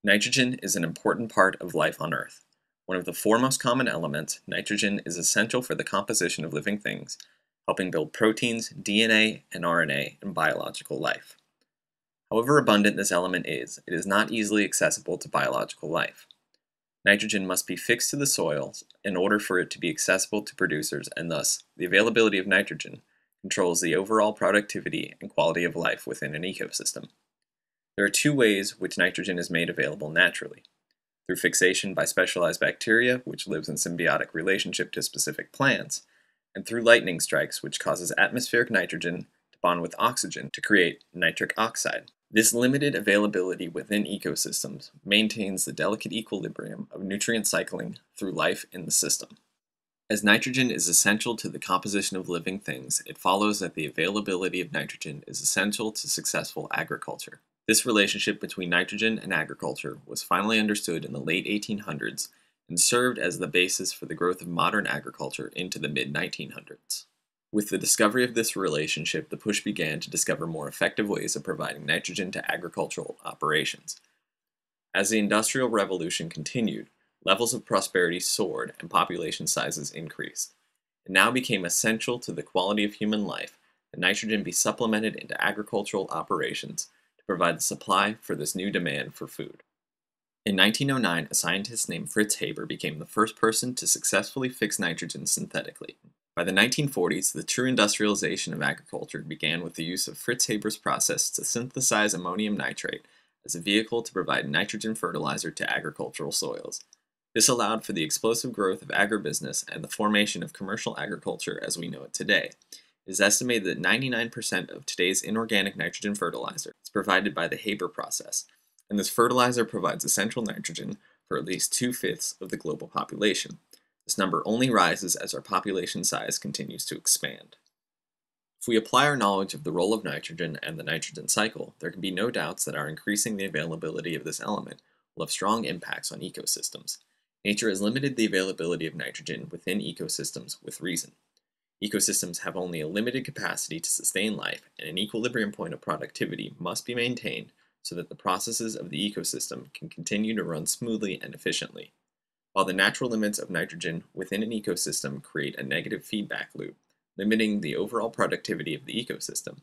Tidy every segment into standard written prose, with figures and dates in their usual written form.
Nitrogen is an important part of life on Earth. One of the four most common elements, nitrogen is essential for the composition of living things, helping build proteins, DNA, and RNA in biological life. However abundant this element is, it is not easily accessible to biological life. Nitrogen must be fixed to the soils in order for it to be accessible to producers, and thus, the availability of nitrogen controls the overall productivity and quality of life within an ecosystem. There are two ways which nitrogen is made available naturally: through fixation by specialized bacteria, which lives in symbiotic relationship to specific plants, and through lightning strikes, which causes atmospheric nitrogen to bond with oxygen to create nitric oxide. This limited availability within ecosystems maintains the delicate equilibrium of nutrient cycling through life in the system. As nitrogen is essential to the composition of living things, it follows that the availability of nitrogen is essential to successful agriculture. This relationship between nitrogen and agriculture was finally understood in the late 1800s and served as the basis for the growth of modern agriculture into the mid-1900s. With the discovery of this relationship, the push began to discover more effective ways of providing nitrogen to agricultural operations. As the Industrial Revolution continued, levels of prosperity soared and population sizes increased. It now became essential to the quality of human life that nitrogen be supplemented into agricultural operations to provide the supply for this new demand for food. In 1909, a scientist named Fritz Haber became the first person to successfully fix nitrogen synthetically. By the 1940s, the true industrialization of agriculture began with the use of Fritz Haber's process to synthesize ammonium nitrate as a vehicle to provide nitrogen fertilizer to agricultural soils. This allowed for the explosive growth of agribusiness and the formation of commercial agriculture as we know it today. It is estimated that 99% of today's inorganic nitrogen fertilizer is provided by the Haber process, and this fertilizer provides essential nitrogen for at least 2/5 of the global population. This number only rises as our population size continues to expand. If we apply our knowledge of the role of nitrogen and the nitrogen cycle, there can be no doubts that our increasing the availability of this element will have strong impacts on ecosystems. Nature has limited the availability of nitrogen within ecosystems with reason. Ecosystems have only a limited capacity to sustain life, and an equilibrium point of productivity must be maintained so that the processes of the ecosystem can continue to run smoothly and efficiently. While the natural limits of nitrogen within an ecosystem create a negative feedback loop, limiting the overall productivity of the ecosystem,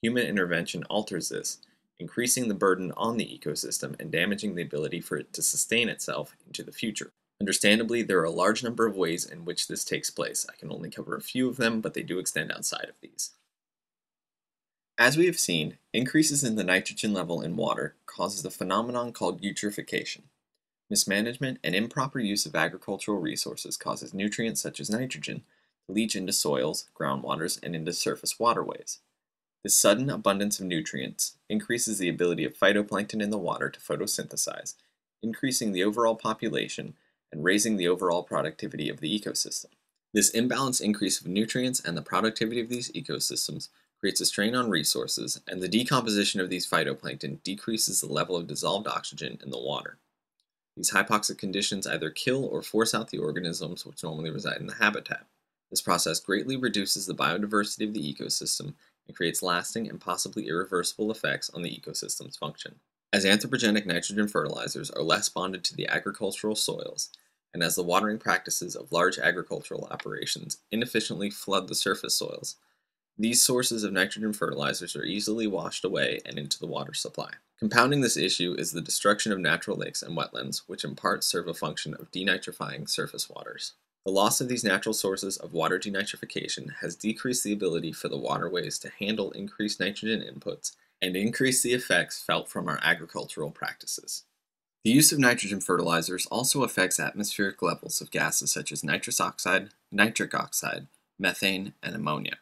human intervention alters this, increasing the burden on the ecosystem and damaging the ability for it to sustain itself into the future. Understandably, there are a large number of ways in which this takes place. I can only cover a few of them, but they do extend outside of these. As we have seen, increases in the nitrogen level in water causes a phenomenon called eutrophication. Mismanagement and improper use of agricultural resources causes nutrients such as nitrogen to leach into soils, groundwaters, and into surface waterways. This sudden abundance of nutrients increases the ability of phytoplankton in the water to photosynthesize, increasing the overall population and raising the overall productivity of the ecosystem. This imbalanced increase of nutrients and the productivity of these ecosystems creates a strain on resources, and the decomposition of these phytoplankton decreases the level of dissolved oxygen in the water. These hypoxic conditions either kill or force out the organisms which normally reside in the habitat. This process greatly reduces the biodiversity of the ecosystem and creates lasting and possibly irreversible effects on the ecosystem's function. As anthropogenic nitrogen fertilizers are less bonded to the agricultural soils, and as the watering practices of large agricultural operations inefficiently flood the surface soils, these sources of nitrogen fertilizers are easily washed away and into the water supply. Compounding this issue is the destruction of natural lakes and wetlands, which in part serve a function of denitrifying surface waters. The loss of these natural sources of water denitrification has decreased the ability for the waterways to handle increased nitrogen inputs and increase the effects felt from our agricultural practices. The use of nitrogen fertilizers also affects atmospheric levels of gases such as nitrous oxide, nitric oxide, methane, and ammonia.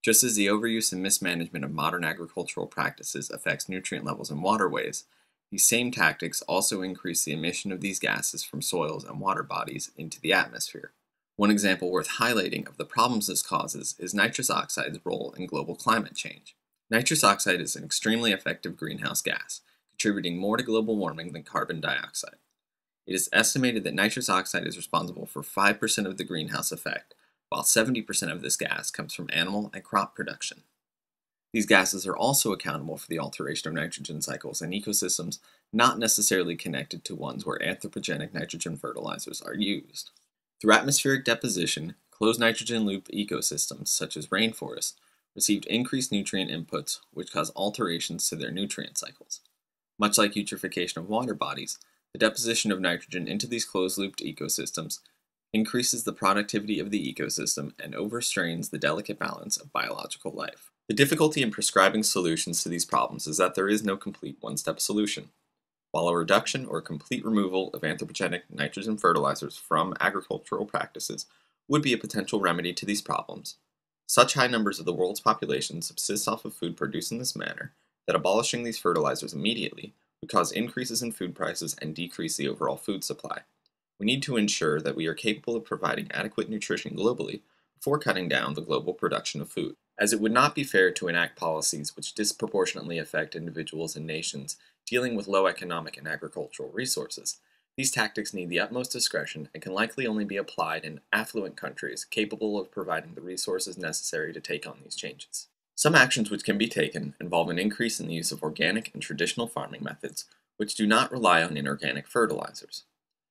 Just as the overuse and mismanagement of modern agricultural practices affects nutrient levels in waterways, these same tactics also increase the emission of these gases from soils and water bodies into the atmosphere. One example worth highlighting of the problems this causes is nitrous oxide's role in global climate change. Nitrous oxide is an extremely effective greenhouse gas, contributing more to global warming than carbon dioxide. It is estimated that nitrous oxide is responsible for 5% of the greenhouse effect, while 70% of this gas comes from animal and crop production. These gases are also accountable for the alteration of nitrogen cycles in ecosystems not necessarily connected to ones where anthropogenic nitrogen fertilizers are used. Through atmospheric deposition, closed nitrogen loop ecosystems, such as rainforests, received increased nutrient inputs which cause alterations to their nutrient cycles. Much like eutrophication of water bodies, the deposition of nitrogen into these closed-looped ecosystems increases the productivity of the ecosystem and overstrains the delicate balance of biological life. The difficulty in prescribing solutions to these problems is that there is no complete one-step solution. While a reduction or complete removal of anthropogenic nitrogen fertilizers from agricultural practices would be a potential remedy to these problems, such high numbers of the world's population subsist off of food produced in this manner that abolishing these fertilizers immediately would cause increases in food prices and decrease the overall food supply. We need to ensure that we are capable of providing adequate nutrition globally before cutting down the global production of food, as it would not be fair to enact policies which disproportionately affect individuals and nations dealing with low economic and agricultural resources. These tactics need the utmost discretion and can likely only be applied in affluent countries capable of providing the resources necessary to take on these changes. Some actions which can be taken involve an increase in the use of organic and traditional farming methods, which do not rely on inorganic fertilizers.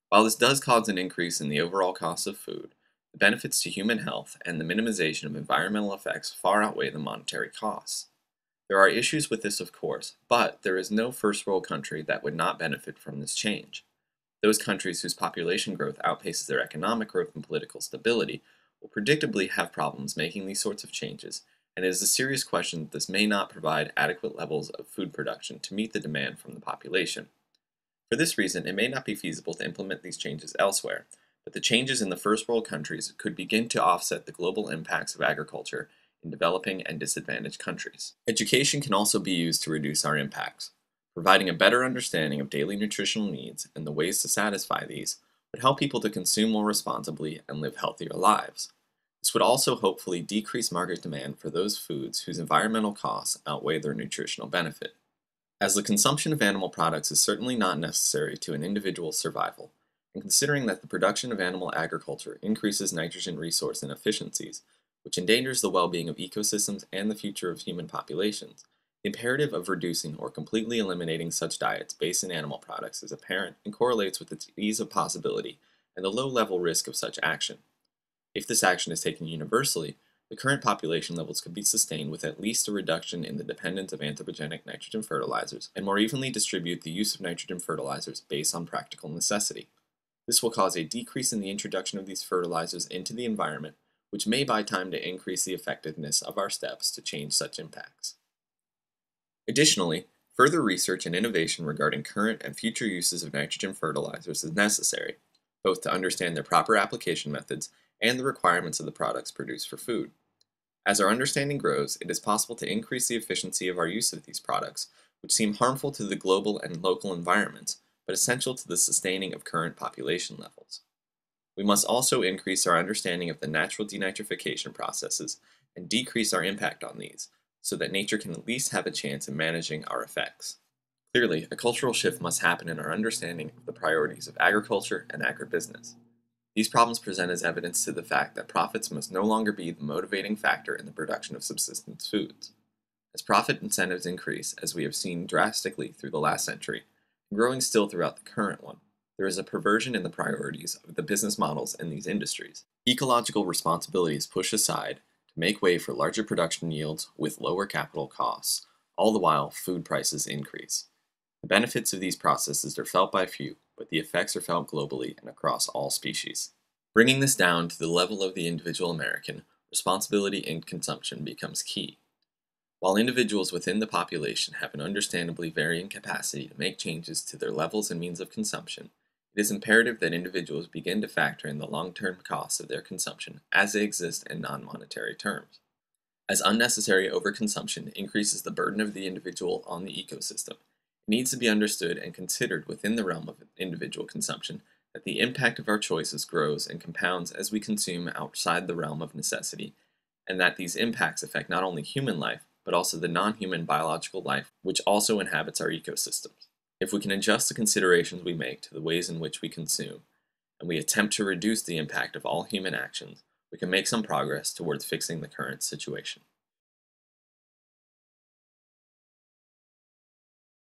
While this does cause an increase in the overall cost of food, the benefits to human health and the minimization of environmental effects far outweigh the monetary costs. There are issues with this, of course, but there is no first world country that would not benefit from this change. Those countries whose population growth outpaces their economic growth and political stability will predictably have problems making these sorts of changes, and it is a serious question that this may not provide adequate levels of food production to meet the demand from the population. For this reason, it may not be feasible to implement these changes elsewhere, but the changes in the first world countries could begin to offset the global impacts of agriculture in developing and disadvantaged countries. Education can also be used to reduce our impacts. Providing a better understanding of daily nutritional needs and the ways to satisfy these would help people to consume more responsibly and live healthier lives. This would also hopefully decrease market demand for those foods whose environmental costs outweigh their nutritional benefit. As the consumption of animal products is certainly not necessary to an individual's survival, and considering that the production of animal agriculture increases nitrogen resource inefficiencies, which endangers the well-being of ecosystems and the future of human populations, the imperative of reducing or completely eliminating such diets based in animal products is apparent and correlates with its ease of possibility and the low-level risk of such action. If this action is taken universally, the current population levels could be sustained with at least a reduction in the dependence of anthropogenic nitrogen fertilizers and more evenly distribute the use of nitrogen fertilizers based on practical necessity. This will cause a decrease in the introduction of these fertilizers into the environment, which may buy time to increase the effectiveness of our steps to change such impacts. Additionally, further research and innovation regarding current and future uses of nitrogen fertilizers is necessary, both to understand their proper application methods and the requirements of the products produced for food. As our understanding grows, it is possible to increase the efficiency of our use of these products, which seem harmful to the global and local environments, but essential to the sustaining of current population levels. We must also increase our understanding of the natural denitrification processes and decrease our impact on these, so that nature can at least have a chance in managing our effects. Clearly, a cultural shift must happen in our understanding of the priorities of agriculture and agribusiness. These problems present as evidence to the fact that profits must no longer be the motivating factor in the production of subsistence foods. As profit incentives increase, as we have seen drastically through the last century, and growing still throughout the current one, there is a perversion in the priorities of the business models in these industries. Ecological responsibility is pushed aside to make way for larger production yields with lower capital costs, all the while food prices increase. The benefits of these processes are felt by few, but the effects are felt globally and across all species. Bringing this down to the level of the individual American, responsibility in consumption becomes key. While individuals within the population have an understandably varying capacity to make changes to their levels and means of consumption, it is imperative that individuals begin to factor in the long-term costs of their consumption as they exist in non-monetary terms. As unnecessary overconsumption increases the burden of the individual on the ecosystem, it needs to be understood and considered within the realm of individual consumption that the impact of our choices grows and compounds as we consume outside the realm of necessity, and that these impacts affect not only human life, but also the non-human biological life which also inhabits our ecosystems. If we can adjust the considerations we make to the ways in which we consume, and we attempt to reduce the impact of all human actions, we can make some progress towards fixing the current situation.